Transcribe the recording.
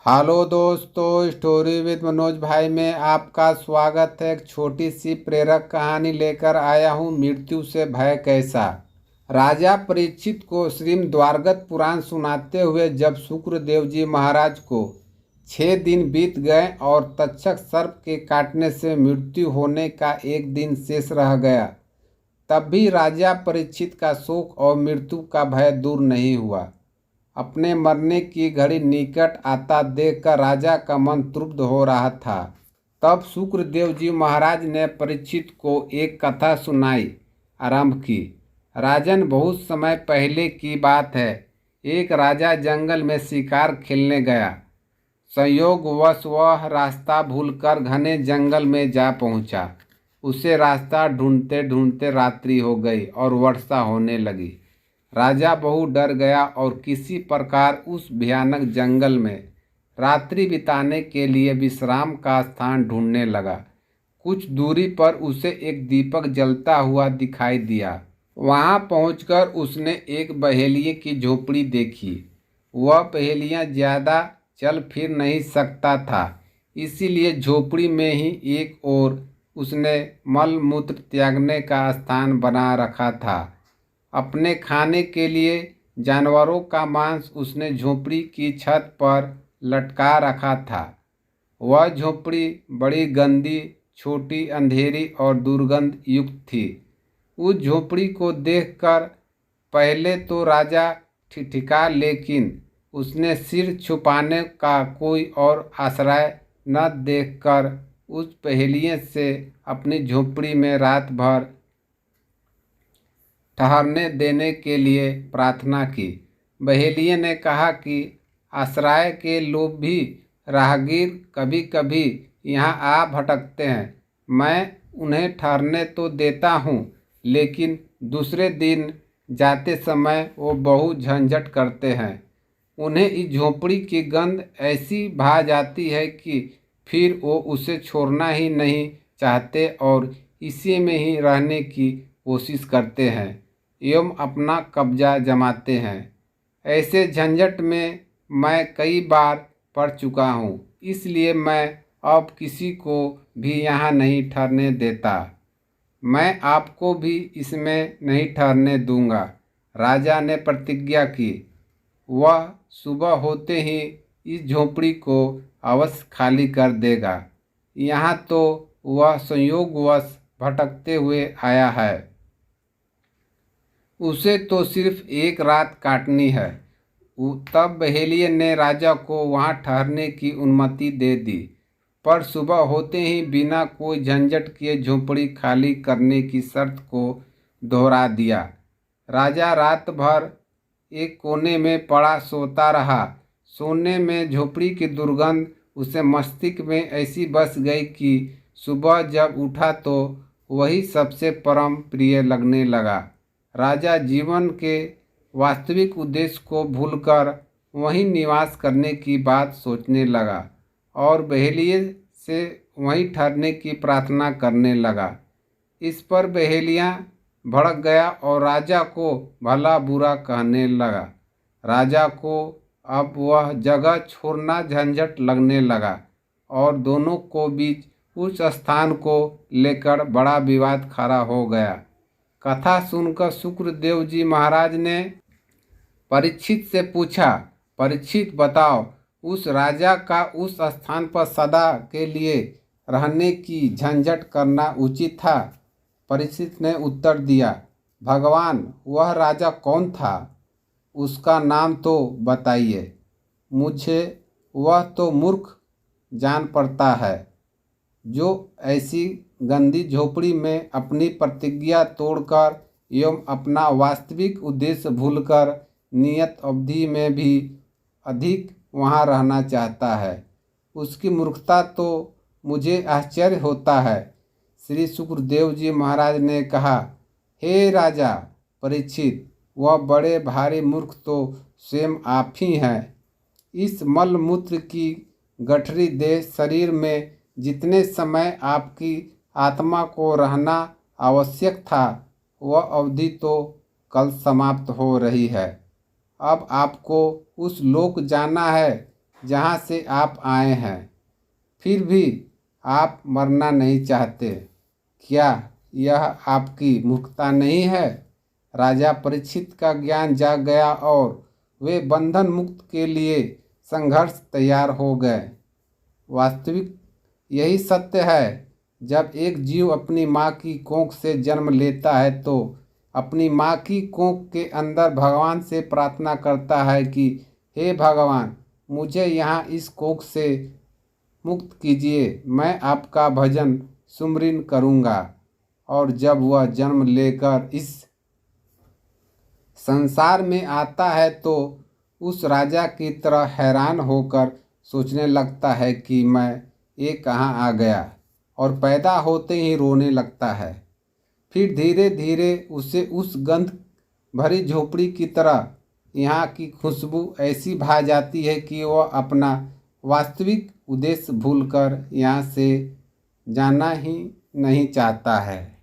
Hello दोस्तों, story with Manoj भाई में आपका स्वागत है। एक छोटी सी प्रेरक कहानी लेकर आया हूँ, मृत्यु से भय कैसा। राजा परीक्षित को श्रीमद् द्वारगत पुराण सुनाते हुए जब शुक्रदेव जी महाराज को 6 दिन बीत गए और तक्षक सर्प के काटने से मृत्यु होने का एक दिन शेष रह गया, तब भी राजा परीक्षित का शोक और मृत्यु का भय दूर नहीं हुआ। अपने मरने की घड़ी निकट आता देखकर राजा का मन तृप्त हो रहा था। तब शुक्रदेव जी महाराज ने परीक्षित को एक कथा सुनाई आरंभ की। राजन, बहुत समय पहले की बात है। एक राजा जंगल में शिकार खेलने गया। संयोगवश वह रास्ता भूलकर घने जंगल में जा पहुंचा। उसे रास्ता ढूंढते ढूंढते रात्रि हो गई और वर्षा होने लगी। राजा बहुत डर गया और किसी प्रकार उस भयानक जंगल में रात्रि बिताने के लिए विश्राम का स्थान ढूंढने लगा। कुछ दूरी पर उसे एक दीपक जलता हुआ दिखाई दिया। वहां पहुंचकर उसने एक बहेलिये की झोपड़ी देखी। वह बहेलिया ज़्यादा चल फिर नहीं सकता था, इसीलिए झोपड़ी में ही एक ओर उसने मल मूत्र त्यागने का स्थान बना रखा था। अपने खाने के लिए जानवरों का मांस उसने झोपड़ी की छत पर लटका रखा था। वह झोपड़ी बड़ी गंदी, छोटी, अंधेरी और दुर्गंध युक्त थी। उस झोपड़ी को देखकर पहले तो राजा ठिठका, लेकिन उसने सिर छुपाने का कोई और आश्रय न देखकर उस पहेलिये से अपनी झोपड़ी में रात भर ठहरने देने के लिए प्रार्थना की। बहेलिये ने कहा कि आश्रय के लोभी राहगीर कभी कभी यहाँ आ भटकते हैं। मैं उन्हें ठहरने तो देता हूँ, लेकिन दूसरे दिन जाते समय वो बहुत झंझट करते हैं। उन्हें इस झोंपड़ी की गंध ऐसी भा जाती है कि फिर वो उसे छोड़ना ही नहीं चाहते और इसी में ही रहने की कोशिश करते हैं एवं अपना कब्जा जमाते हैं। ऐसे झंझट में मैं कई बार पड़ चुका हूँ, इसलिए मैं अब किसी को भी यहाँ नहीं ठहरने देता। मैं आपको भी इसमें नहीं ठहरने दूंगा। राजा ने प्रतिज्ञा की। वह सुबह होते ही इस झोंपड़ी को अवश्य खाली कर देगा। यहाँ तो वह संयोगवश भटकते हुए आया है। उसे तो सिर्फ एक रात काटनी है। तब बहेलिये ने राजा को वहाँ ठहरने की अनुमति दे दी, पर सुबह होते ही बिना कोई झंझट किए झोंपड़ी खाली करने की शर्त को दोहरा दिया। राजा रात भर एक कोने में पड़ा सोता रहा। सोने में झोंपड़ी की दुर्गंध उसे मस्तिष्क में ऐसी बस गई कि सुबह जब उठा तो वही सबसे परम प्रिय लगने लगा। राजा जीवन के वास्तविक उद्देश्य को भूलकर वहीं निवास करने की बात सोचने लगा और बहेलिये से वहीं ठहरने की प्रार्थना करने लगा। इस पर बहेलिया भड़क गया और राजा को भला बुरा कहने लगा। राजा को अब वह जगह छोड़ना झंझट लगने लगा और दोनों को बीच उस स्थान को लेकर बड़ा विवाद खड़ा हो गया। कथा सुनकर शुक्रदेव जी महाराज ने परीक्षित से पूछा, परीक्षित बताओ, उस राजा का उस स्थान पर सदा के लिए रहने की झंझट करना उचित था? परीक्षित ने उत्तर दिया, भगवान, वह राजा कौन था? उसका नाम तो बताइए। मुझे वह तो मूर्ख जान पड़ता है, जो ऐसी गंदी झोपड़ी में अपनी प्रतिज्ञा तोड़कर एवं अपना वास्तविक उद्देश्य भूलकर नियत अवधि में भी अधिक वहाँ रहना चाहता है। उसकी मूर्खता तो मुझे आश्चर्य होता है। श्री शुक्रदेव जी महाराज ने कहा, हे राजा परीक्षित, वह बड़े भारी मूर्ख तो स्वयं आप ही हैं। इस मल मूत्र की गठरी देह शरीर में जितने समय आपकी आत्मा को रहना आवश्यक था, वह अवधि तो कल समाप्त हो रही है। अब आपको उस लोक जाना है जहाँ से आप आए हैं, फिर भी आप मरना नहीं चाहते। क्या यह आपकी मूर्खता नहीं है? राजा परीक्षित का ज्ञान जाग गया और वे बंधन मुक्त के लिए संघर्ष तैयार हो गए। वास्तविक यही सत्य है। जब एक जीव अपनी माँ की कोख से जन्म लेता है तो अपनी माँ की कोख के अंदर भगवान से प्रार्थना करता है कि हे भगवान, मुझे यहाँ इस कोख से मुक्त कीजिए, मैं आपका भजन सुमरिन करूँगा। और जब वह जन्म लेकर इस संसार में आता है तो उस राजा की तरह हैरान होकर सोचने लगता है कि मैं ये कहाँ आ गया, और पैदा होते ही रोने लगता है। फिर धीरे धीरे उसे उस गंध भरी झोपड़ी की तरह यहाँ की खुशबू ऐसी भा जाती है कि वह अपना वास्तविक उद्देश्य भूलकर यहाँ से जाना ही नहीं चाहता है।